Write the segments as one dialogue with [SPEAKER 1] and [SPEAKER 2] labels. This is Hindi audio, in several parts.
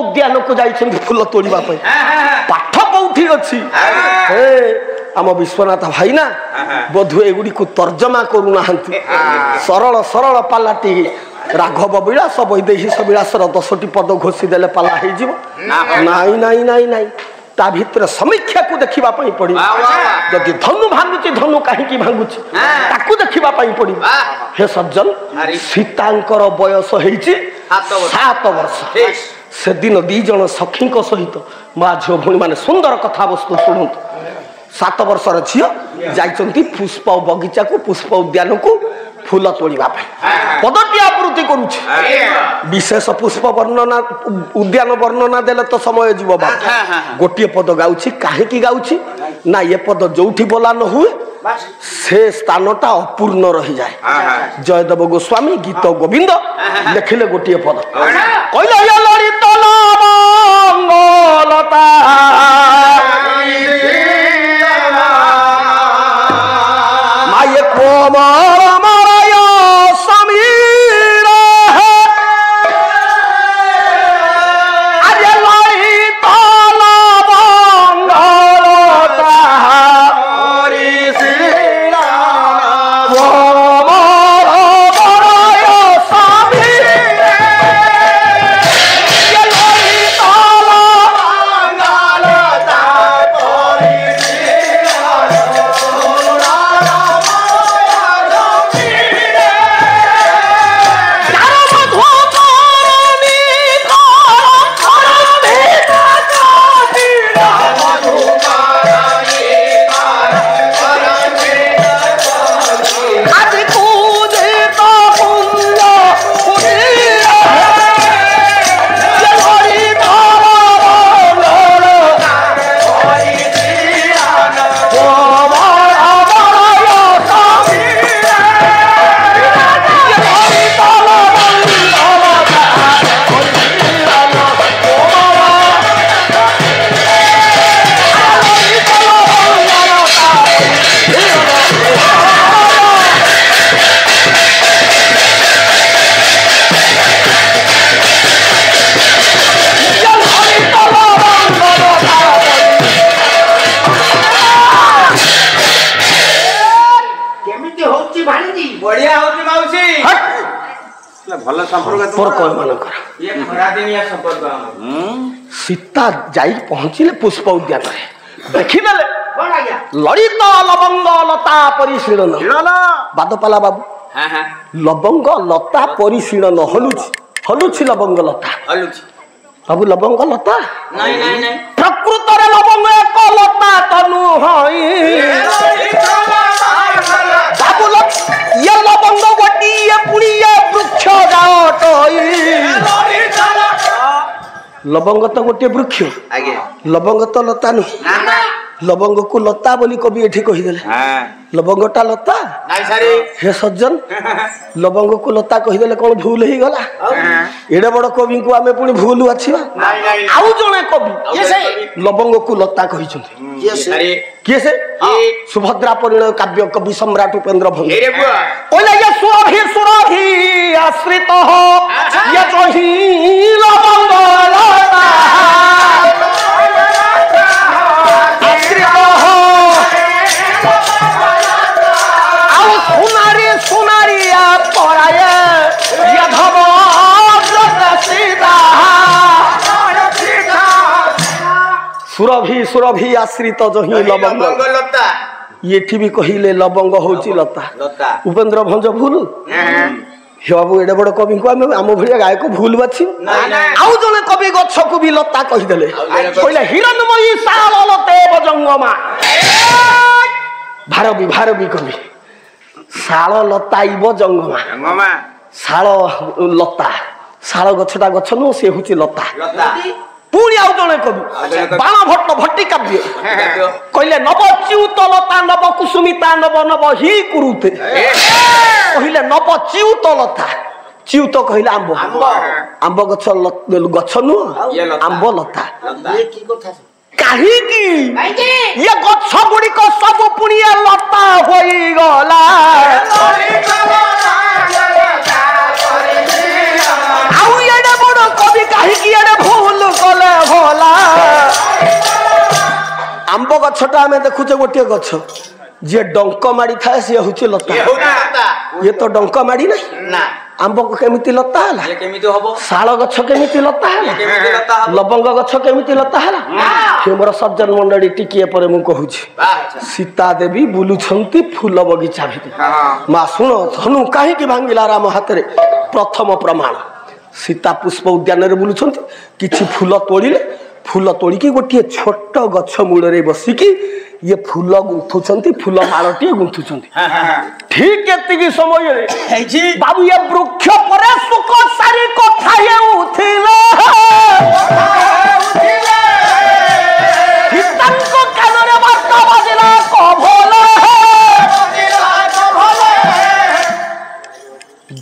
[SPEAKER 1] उद्यान को जाइछन्ति फूल तोड़िबा पई पाठ कोठी अछि हे आम विश्वनाथ भाई ना बोधु एगुडी को तर्जमा करू नाहंती सरल सरल पालाटी राघव विलास वैदेही विलासर 10टी पद घोषी देले पाला हे जीव नाई नाई नाई नाई ता भितर समीक्षा को देखिबा पई पड़ी जदि धनु भांगुची धनु काहे की भांगुची ताकू देखिबा पई पड़ी हे सज्जन सीतांकर बयस हेची 7 वर्ष से दिन 2 जन सखी को सहित मां झो भणी माने सुंदर कथा वस्तु सुनंत 7 वर्षर झियो जाइचंती पुष्प बगीचा को पुष्प उद्यान को फूल तोड़िबा पदटी आवृत्ति करूछि विशेष पुष्प वर्णना उद्यान वर्णना देले तो समय जीव बा गोटिए पद गाउछि काहे की गाउछि ना ये पद जोठी बोला न हुए से स्थानटा अपूर्ण रही जाए जयदेव गोस्वामी गीत गोविंद लिखिले गोटिए पद कहले या ललित लता माये कोमल सीता जाई पहुंचिले पुष्प उद्यान देखिले ललित लवंग लता परिशीलन बादपाला बाबू लवंग लता परिशीलन हलुछि लवंग लता बाबू लवंग लता प्रकृत रे लवंग एक लता तनु हई बाबू ये लवंग गोटिए पुड़िए वृक्ष जाटई लवंग तो गोटे वृक्ष लवंग तो लता नुह लवंग को लता बोली कवि एठी कहिदेले लवंगटा लता हे सज्जन लवंग को लता कहिदेले कोन भूल ही गला एडे बड़ कवि को आमे पुनी भूल अछि आउ जणे कवि लवंग को लता कहिछन्ती के से सुभद्रा परिणय काव्य कवि सम्राट उपेंद्र भंग ओले ये सुरभि आश्रित हो ये जही लवंग लता सुरभि सुरभि आश्रित जही लवंग लता ये भी कहिले लवंग होची लता उपेंद्र भंज भूल हे बाबू एडे बड़ कवि को आम भलिया गायक भूल बाछि आउ जने कवि गछ को भी लता कहि देले कहले हिरणमयी साल लते बजंगमा भारबी कवि साल लता इब जंगमा साल लता साल गछटा गछ नु से हुची लता पुणी आउ जने कवि बाण भट्ट भट्टी काव्य कहले नव च्युत लता नव कुसुमिता नव नव ही कुरुते कहले नव च्युत लता च्युत कहले आंब आंब गछ गछ नु आंब लता ये की कथा काहे की ये गछ गुडी को सब पुणी लता होई गला आउ एडे बड़ कवि काहे की एडे भूल आंब गछटा आम देखुचे गोटे गछ जे डंक माड़ी थाए सी हूँ लता ये तो डंक माड़ी ना आंब केमिति लता है शाल गछ केमिति लता है लवंग गछ केमिति लता है मोर सज्जन मंडली टिकिए पर मु कहूछि सीता देवी बुलुछंती फूल बगीचा भितर माँ शुण धनु कहीं भांगिला राम हाथ रे प्रथम प्रमाण सीता पुष्प उद्यान रे बुलुछंती किछि फूल तोड़िले फूल तोड़िकी गोटे छोट गछ मूल रे बसिकी ये फूल गुंथुचंती फूल मालटी गुंथुचंती ठीक एतिकी समय रे बाबू ये वृक्ष परे सुख सारी कथा ये उथिले हितंको कानरे बार्ता बाजिला कभले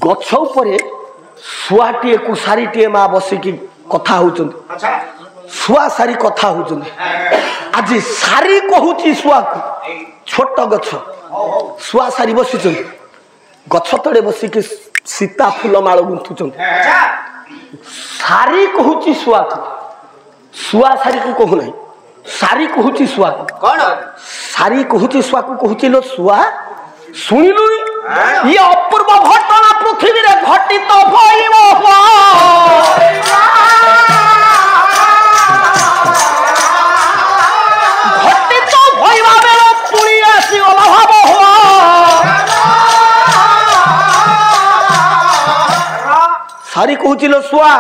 [SPEAKER 1] गछ उपरे सुआटीए को सारीटीए मा बसिकी कथा होचंती अच्छा सुआ सारी कथा होचंती आज सारी कहूची सुआ को छोट गछ सुआ सारी बसिचंती गछ तळे बसिकी सीता फूल माळ गुंथुचंती सारी कहूची सुआ को सुआ सारी को कहू नहीं सारी कहूची सुआ को कोन सारी कहूची सुआ को कहूची लो सुआ सुनिलु ये अपूर्व घटना पृथ्वी रे घटित भइबो घटित भइबा बेले पुणी आसी अभाव हुआ सारी कहूचिलो सुआ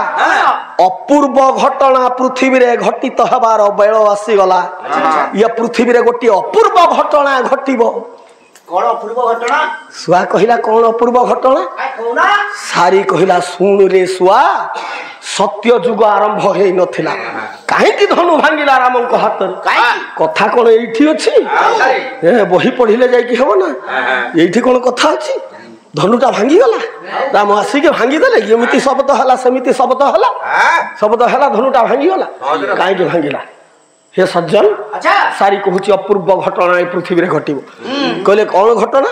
[SPEAKER 1] अपूर्व घटना पृथ्वी रे घटित हबार बेल आसी गला ये पृथ्वी रे गोटी अपूर्व घटना घटिबो कौन अपूर्व घटना सुआ कहिला कौन अपूर्व घटना सारी कहिला सुन रे सुआ सत्य युग आरंभ हेई नथिला काहे कि धनु भांगिला राम को हाथ कथा कौन एठी अछि ए बही पढिले जाय कि हेबो ना एठी कौन कथा अछि धनुटा भांगी गला राम आसी के भांगी देले एमिति शब्द हला समिति शब्द हला धनुटा भांगी गला काहे कि भांगिला हे सज्जन अच्छा सारी कहूची अपूर्व घटना पृथ्वी रे घटिबो कहले कौन घटना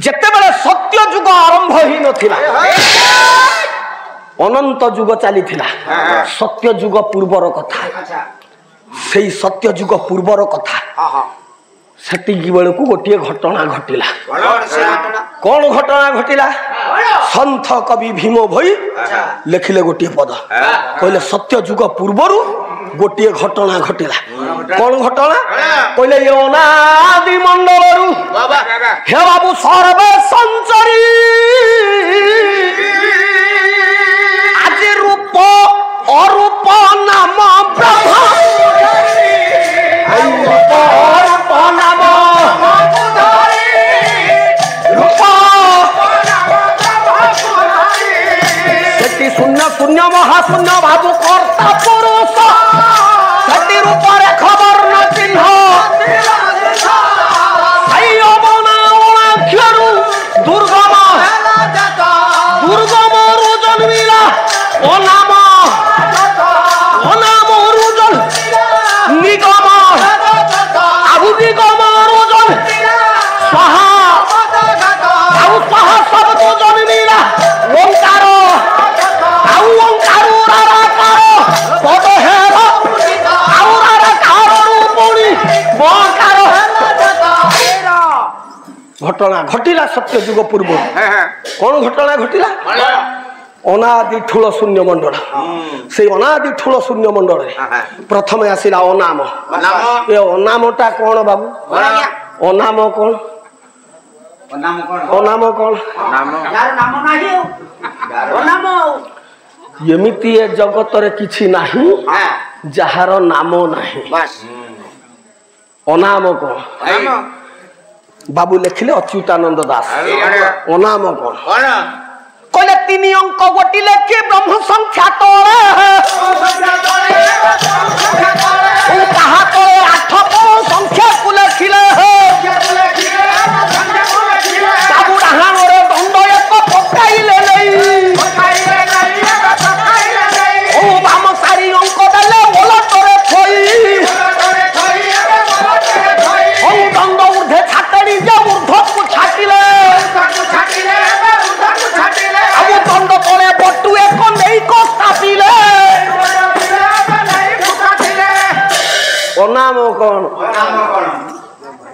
[SPEAKER 1] जते बेले सत्य युग आरंभ ही नथिला अनंत युग चली सत्य युग पूर्वर कथा से सत्य युग पूर्वर कथा सेटिकी बेलू गोटे घटना घटिला कौन घटना घटिला संथ कवि भीम भई लिखिले गोटे पद कहले सत्य युग पूर्वर गोटे घटना घटिला कौन घटना कहले अनादि मंडल हे बाबू सर्वे संचरी आज रूप अरूप नाम ब्रह्म शून्य शून्य महाशून्य बाबू कर्ता पुरुष सती रूप रे खबर न चिन्ह दुर्गम दुर्गम रुजन मिला अनाम रुजन निगम आबु निगम रुजन स्वाहा आबु स्वाहा सब रुजन मिला ओंकार घटना घटिला सत्य युग पूर्व कौन घटना घटिला अनादि ठूल शून्य मंडल से अनादि ठूल शून्य मंडल प्रथम आसिला अनाम ये अनामटा कौन बाबू अनाम कौन अनाम कौन एमिति ए जगत रे किछि नाही जहार नाम नाही अनाम कौन बाबू लिखिले अच्युतानंद दास अनाम कौन कहले 3 अंक गोटी लेखि ब्रह्म संख्या तोड़े कहा तो 8 संख्या को लिखिले बाबू रहान रे दंड एक पकाइले नहीं ओ बाम सारी अंक देले बोला तोरे थई ओ दंड ऊर्ध्वे छाटड़ी जे ऊर्ध्व को छाटिले अब दंड तले बटु एक नहीं को स्थापिले अनाम कौन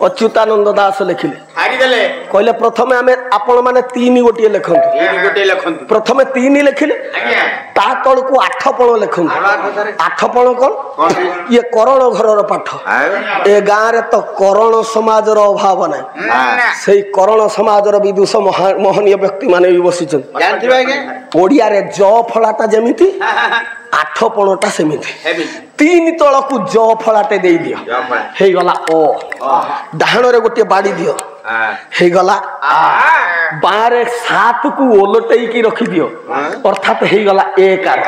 [SPEAKER 1] अच्युतानंद दास लिखिले कहले प्रथम आम आपण मैंने 3 गोटे लिखत प्रथम 3 लिखिले ता तल को 8 पण लिखत 8 पण कौन ये करण घर पाठ ए गाँव रे तो करण समाज अभाव ना से करण समाज विदुष महनीय व्यक्ति माने भी बसी ओडिया रे ज फलाटा जमीती 8 पणटा सेमिति 3 तल को ज फलाटे दे दियो हे गला ओ डाहण रे गोटे बाड़ी दियो हे गला बारे 7 को ओलटई की रखी दियो अर्थात हे गला एकार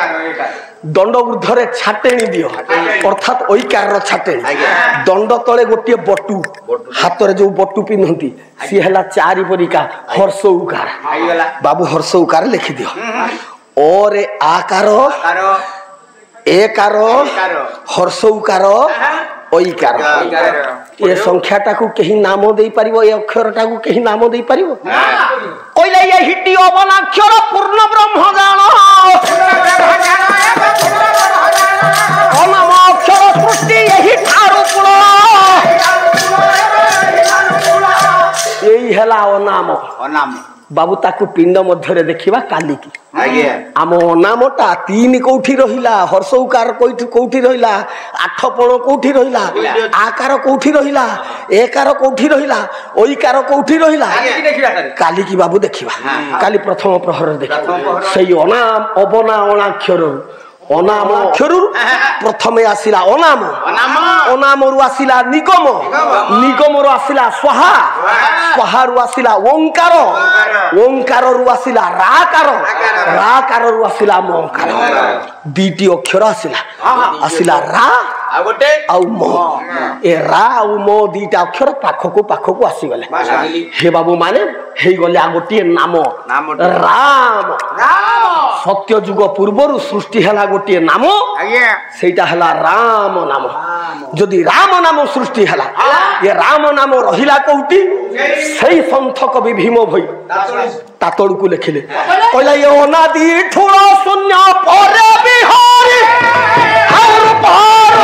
[SPEAKER 1] दंड ऊर्धरे छाटेणी दियो अर्थात ओइकार रो छाटेणी दंड तले गोटे बटू हाथ रे जो बटू पिनहंती सी हला 4 परिका हर्ष उकार बाबू हर्ष उकार लिखि दियो और आकार एकार हर्ष उकार ओइकार ये संख्या टाकू कहीं नाम दे पारिबो ए अक्षर टाकू कहीं नाम दे पारिबो कहले ये हिटी अवनाक्षर पूर्ण ब्रह्म ज्ञान अनाम अक्षर सृष्टि यही ठारू कुल यही हला अनाम बाबू ताकू पिंड मध्य देखा काली की आम अनामटा 3 कौठी रहिला हर्ष उकार कौठी रहिला 8 पण कौठी रहिला आकार कौठी रहिला एकार कौठी रहिला ओइकार कौठी रहिला काली की बाबू देखिबा काली प्रथम प्रहर देखिबा सही अनाम अबना अनाक्षर अनाम अक्षर प्रथमे आसिला अनाम अनाम रु आसिला निगम निगम रु आसिला स्वाहा स्वाहा रु आसिला ओंकार ओंकार रु आसिला राकार राकार रु आसिला मकार दीटी अक्षर आसिला रा आउ मो ए रा आउ मो दीटा अक्षर पाखकू आसी गले हे बाबू माने हे गले आ गोटे नाम राम सत्य जुग पूर्व सृष्टि हला गोटे नाम सेटा हला राम नाम जदि राम नाम सृष्टि हला ये राम नाम रहिला कोउटी सही संथक विभीम भई तातड़ को लिखिले कहला ये अनादि ठुलो शून्य परे बिहारी और पार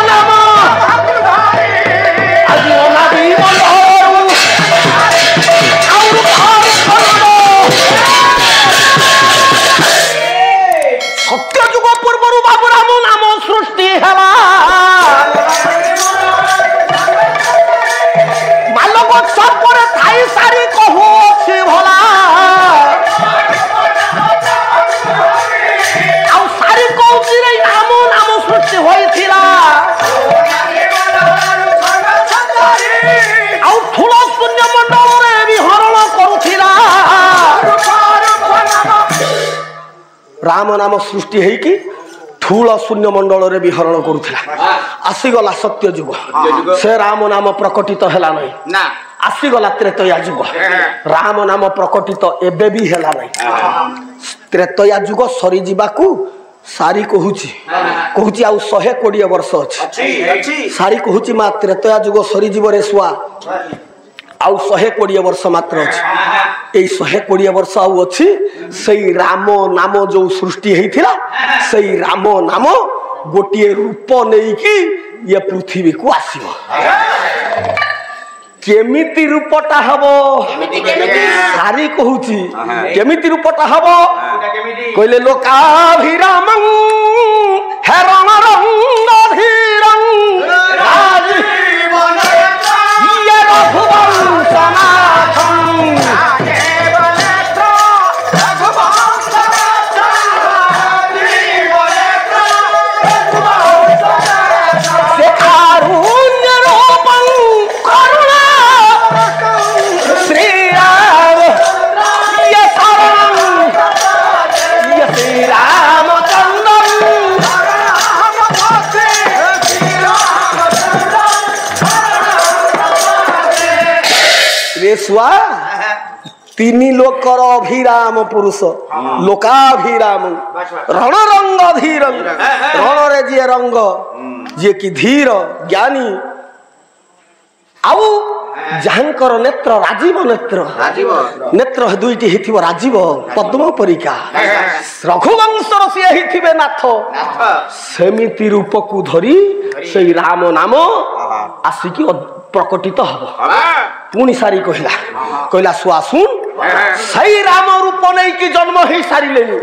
[SPEAKER 1] नाम आज अनादि बंधु और पार सत्य जुग पूर्व बाबू राम नाम सृष्टि हला मालक सपर थाई सारी कहू छी भला आउ सारी कहू रे नाम नाम सृष्टि होइथिला आउ ठुलो शून्य मंडल रे विहरण करूथिला राम नाम सृष्टि है कि ठूल शून्य मंडल रे विहरण करूथिला आसीगला सत्य जुग से राम नाम प्रकटित हैला नहीं ना आसीगला त्रेतया जुग राम नाम प्रकटित एबे भी हैला नहीं त्रेतया जुग सरी जीवाकू सारी कहूची कहूची आउ 120 वर्ष अछि सारी कहूची मा त्रेतया जुग सरी जीव रे सुआ आउ 120 वर्ष मात्र अछि एई 120 वर्ष आउ अछि सही राम नाम जो सृष्टि हेथिला सही राम नाम गोटिए रूप नै कि ये पृथ्वी को आसीबो केमिति रूपटा हबो सारी कहूची केमिति रूपटा हबो कहले लोकाभिरामं हेरण रंग धीरं राजीवन ये रघुवंश सनाथं रेसुआ 3 लोकर अभिराम पुरुष लोकाभिराम रण रंग धीर रण रे जे रंग जे कि धीर ज्ञानी आउ ଯାହାଙ୍କର ନେତ୍ର ରାଜୀବ ନେତ୍ର ନେତ୍ର ଦୁଇଟି ହେଇଥିବ ରାଜୀବ ପଦ୍ମ ପରିକା ରଘୁବଂଶର ସିଏ ହେଇଥିବେ ନାଥ ସେମିତି ରୂପକୁ ଧରି ସେଇ ରାମ ନାମ ଆସିକି ପ୍ରକଟିତ ହବ। ପୁଣି ସାରି କହିଲା ଶୁଆ ଶୁଣ ସେଇ ରାମ ରୂପ ନେଇକି ଜନ୍ମ ହେଇ ସାରିଲେଣି।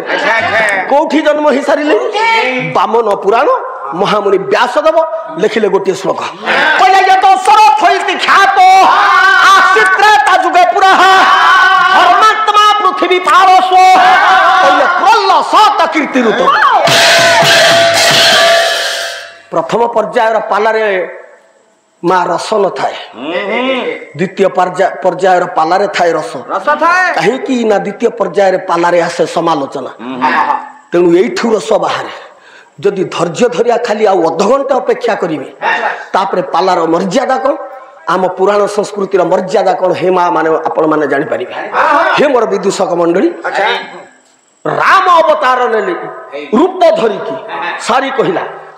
[SPEAKER 1] କୋଉଠି ଜନ୍ମ ହେଇ ସାରିଲେଣି? ବାମନ ପୁରାଣ ମହାମୁନି ବ୍ୟାସଦେବ ଲେଖିଲେ ଗୋଟିଏ ଶ୍ଲୋକ କହିଲେ ଦଶରଥ ଇତି ଖ୍ୟାତ ଆଶ୍ରିତ୍ରେତା ଯୁଗେ ପୁରଃ ଧର୍ମାତ୍ମା ପୃଥିବୀ ପାରସ୍ୱ କହିଲେ ପ୍ରଲ ସତ କୀର୍ତ୍ତି ଋତ। ପ୍ରଥମ ପର୍ଯ୍ୟାୟର ପାଲାରେ ମା ରସ ନଥାଏ, ଦ୍ୱିତୀୟ ପର୍ଯ୍ୟାୟର ପାଲାରେ ଥାଏ ରସ। କାହିଁକି ନା ଦ୍ୱିତୀୟ ପର୍ଯ୍ୟାୟରେ ପାଲାରେ ଆସେ ସମାଲୋଚନା, ତେଣୁ ଏଇଠୁ ରସ ବାହାରେ। ଯଦି ଧୈର୍ଯ୍ୟ ଧରିଆ ଖାଲି ଆଉ ଅଧଘଣ୍ଟା ଅପେକ୍ଷା କରିବେ ତାପରେ ପାଲାର ମର୍ଯ୍ୟାଦା କ'ଣ, ଆମ ପୁରାଣ ସଂସ୍କୃତିର ମର୍ଯ୍ୟାଦା କ'ଣ ହେ ମା ମାନେ ଆପଣ ମାନେ ଜାଣିପାରିବେ। ହେ ମୋର ବିଦୂଷକ ମଣ୍ଡଳୀ, ରାମ ଅବତାର ନେଲେ ରୂପ ଧରିକି ସାରି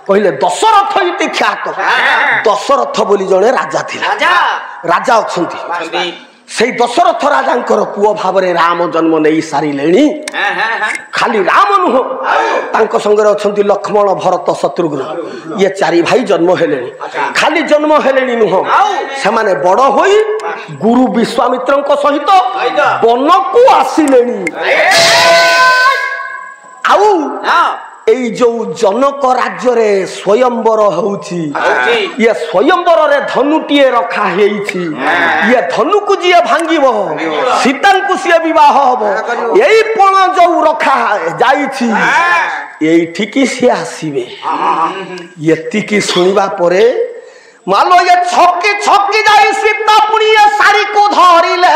[SPEAKER 1] କହିଲେ ଦଶରଥ ଇତି ଖ୍ୟାତ। ଦଶରଥ ବୋଲି ଜଣେ ରାଜା ଥିଲା, ରାଜା ଅଛନ୍ତି। ସେଇ ଦଶରଥ ରାଜାଙ୍କର ପୁଅ ଭାବରେ ରାମ ଜନ୍ମ ନେଇ ସାରିଲେଣି। ଖାଲି ରାମ ନୁହଁ, ତାଙ୍କ ସଙ୍ଗରେ ଅଛନ୍ତି ଲକ୍ଷ୍ମଣ ଭରତ ଶତ୍ରୁଘ୍ନ, ଇଏ ଚାରି ଭାଇ ଜନ୍ମ ହେଲେଣି। ଖାଲି ଜନ୍ମ ହେଲେଣି ନୁହଁ, ସେମାନେ ବଡ ହୋଇ ଗୁରୁ ବିଶ୍ୱାମିତ୍ରଙ୍କ ସହିତ ବନକୁ ଆସିଲେଣି। ଆଉ ଏଇ ଯୋଉ ଜନକ ରାଜ୍ୟରେ ସ୍ୱୟଂବର ହଉଛି, ଇଏ ସ୍ୱୟଂବରରେ ଧନୁଟିଏ ରଖା ହେଇଛି। ଇଏ ଧନୁକୁ ଯିଏ ଭାଙ୍ଗିବ ସୀତାଙ୍କୁ ସିଏ ବିବାହ ହବ। ଏଇ ପଣ ଯୋଉ ରଖା ଯାଇଛି ଏଇଠିକି ସିଏ ଆସିବେ। ଏତିକି ଶୁଣିବା ପରେ ମାଲୋ ଇଏ ଛକି ଛକି ଯାଇ ସୀତା ପୁଣି ଏ ଶାଢ଼ୀକୁ ଧରିଲେ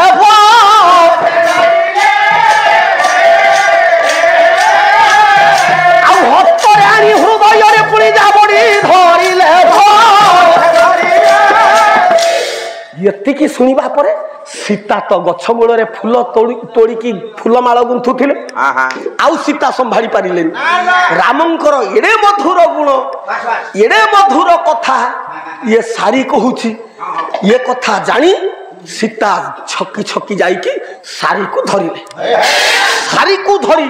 [SPEAKER 1] ହୃଦୟରେ ପୁଣି ଜାବଡ଼ି ଧରିଲେ। ଏତିକି ଶୁଣିବା ପରେ ସୀତା ତ ଗଛ ମୂଳରେ ଫୁଲ ତୋଳିକି ଫୁଲମାଳ ଗୁନ୍ଥୁଥିଲେ, ଆଉ ସୀତା ସମ୍ଭାଳି ପାରିଲେନି। ରାମଙ୍କର ଏଡେ ମଧୁର ଗୁଣ, ଏଡେ ମଧୁର କଥା ଇଏ ସାରି କହୁଛି। ଇଏ କଥା ଜାଣି ସୀତା ଛକି ଛକି ଯାଇକି ଶାଢ଼ୀକୁ ଧରିଲେ। ଶାଢ଼ୀକୁ ଧରି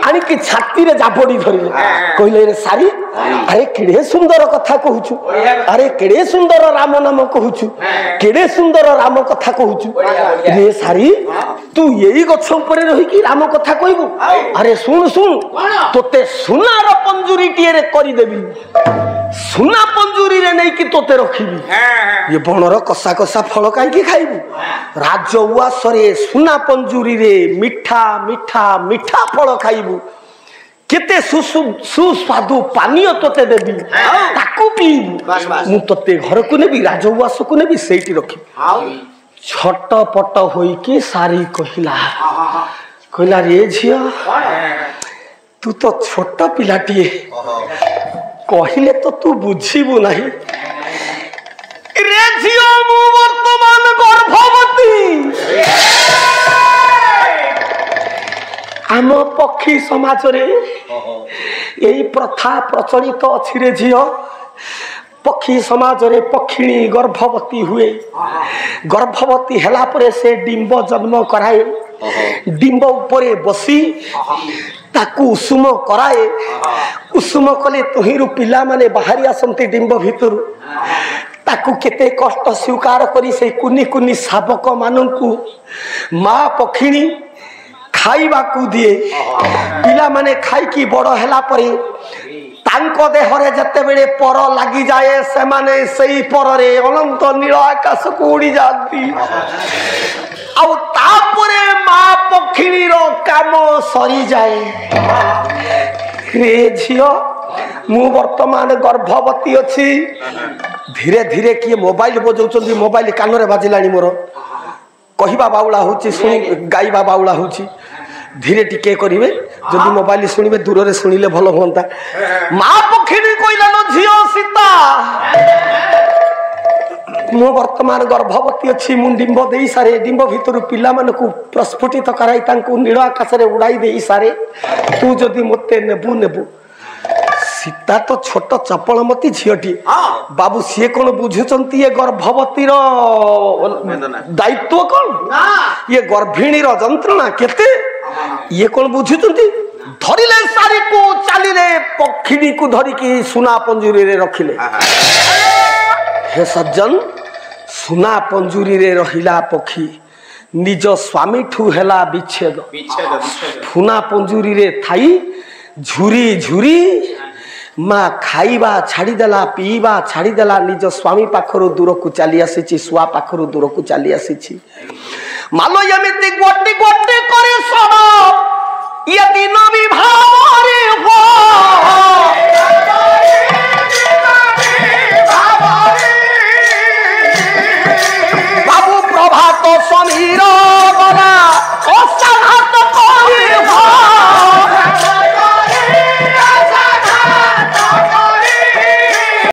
[SPEAKER 1] ଆଣିକି ଛାତିରେ ଜାବଡ଼ି ଧରିଲେ। କହିଲେ ରେ ଶାଢ଼ୀ, ଆରେ କେଡ଼େ ସୁନ୍ଦର କଥା କହୁଛୁ, ଆରେ କେଡ଼େ ସୁନ୍ଦର ରାମ ନାମ କହୁଛୁ, କେଡ଼େ ସୁନ୍ଦର ରାମ କଥା କହୁଛୁ। ରେ ଶାଢ଼ୀ, ତୁ ଏଇ ଗଛ ଉପରେ ରହିକି ରାମ କଥା କହିବୁ? ଆରେ ଶୁଣ ଶୁଣ, ତୋତେ ସୁନାର ପଞ୍ଜୁରୀଟିଏ କରିଦେବି, ସୁନା ପଞ୍ଜୁରୀରେ ନେଇକି ତୋତେ ରଖିବି। ଏ ବଣର କଷା କଷା ଫଳ କାହିଁକି ଖାଇବୁ? ରାଜ ଉଆସରେ ସୁନା ପଞ୍ଜୁରୀରେ ମିଠା ମିଠା ମିଠା ଫଳ ଖାଇବୁ। କେତେ ସୁସ୍ୱାଦୁ ପାନୀୟ ତୋତେ ଦେବି, ତାକୁ ପିଇବୁ। ମୁଁ ତୋତେ ଘରକୁ ନେବି, ରାଜ ଉଆସକୁ ନେବି, ସେଇଠି ରଖିବି। ଛଟପଟ ହୋଇକି ସାରି କହିଲା ରେ ଝିଅ, ତୁ ତ ଛୋଟ ପିଲାଟିଏ, କହିଲେ ତ ତୁ ବୁଝିବୁ ନାହିଁ। ରେ ଝିଅ, ମୁଁ ବର୍ତ୍ତମାନ ଗର୍ଭବତୀ। ଆମ ପକ୍ଷୀ ସମାଜରେ ଏଇ ପ୍ରଥା ପ୍ରଚଳିତ ଅଛି ରେ ଝିଅ। ପକ୍ଷୀ ସମାଜରେ ପକ୍ଷିଣୀ ଗର୍ଭବତୀ ହୁଏ। ଗର୍ଭବତୀ ହେଲା ପରେ ସେ ଡିମ୍ବ ଜନ୍ମ କରାଏ। ଡିମ୍ବ ଉପରେ ବସି ତାକୁ ଉଷୁମ କରାଏ। ଉଷୁମ କଲେ ତହିଁରୁ ପିଲାମାନେ ବାହାରି ଆସନ୍ତି ଡିମ୍ବ ଭିତରୁ। ତାକୁ କେତେ କଷ୍ଟ ସ୍ୱୀକାର କରି ସେଇ କୁନି କୁନି ଶାବକ ମାନଙ୍କୁ ମା ପକ୍ଷିଣୀ ଖାଇବାକୁ ଦିଏ। ପିଲାମାନେ ଖାଇକି ବଡ଼ ହେଲା ପରେ ତାଙ୍କ ଦେହରେ ଯେତେବେଳେ ପର ଲାଗିଯାଏ, ସେମାନେ ସେଇ ପରରେ ଅନନ୍ତ ନୀଳ ଆକାଶକୁ ଉଡ଼ି ଯାଆନ୍ତି। ଆଉ ତାପରେ ମା ପକ୍ଷିଣୀର କାମ ସରିଯାଏ। ରେ ଝିଅ, ମୁଁ ବର୍ତ୍ତମାନ ଗର୍ଭବତୀ ଅଛି। ଧୀରେ ଧୀରେ କିଏ ମୋବାଇଲ ବଜାଉଛନ୍ତି, ମୋବାଇଲ କାନରେ ବାଜିଲାଣି ମୋର। କହିବା ବାଉଳା ହଉଛି, ଶୁଣି ଗାଇବା ବାଉଳା ହଉଛି। ଧୀରେ ଟିକେ କରିବେ, ଯଦି ମୋବାଇଲ ଶୁଣିବେ ଦୂରରେ ଶୁଣିଲେ ଭଲ ହୁଅନ୍ତା। ମା ପକ୍ଷିଣୀ କହିଲା, ଝିଅ ସୀତା, ମୁଁ ବର୍ତ୍ତମାନ ଗର୍ଭବତୀ ଅଛି। ମୁଁ ଡିମ୍ବ ଦେଇ ସାରେ, ଡିମ୍ବ ଭିତରୁ ପିଲାମାନଙ୍କୁ ପ୍ରସ୍ଫୁଟିତ କରାଇ ତାଙ୍କୁ ନୀଳ ଆକାଶରେ ଉଡ଼ାଇ ଦେଇ ସାରେ। ତୁ ଯଦି ମୋତେ ନେବୁ। सीता तो छोट चपलमती झीटी बाबू सी कौन बुझुंट ये गर्भवती दायित्व कौन ये गर्भिणी जंत्रणा केते ये कौन बुझुंट धरिले सारी को चलिले पक्षिणी को धरिकी सुना पंजुरी रे रखिले हे सज्जन सुना पंजुरी रे रहिला पक्षी निज स्वामी ठू हेला विच्छेद सुना पंजुरी रे थाई झुरी झुरी माँ खाइबा छाड़ीदेला पीवा छाड़ीदेला निज स्वामी पाखर दूर को चली आसी शुआ पाखर दूर को चली आसी मालो एमती गोटी गोटी करे सब ये दिन विभाव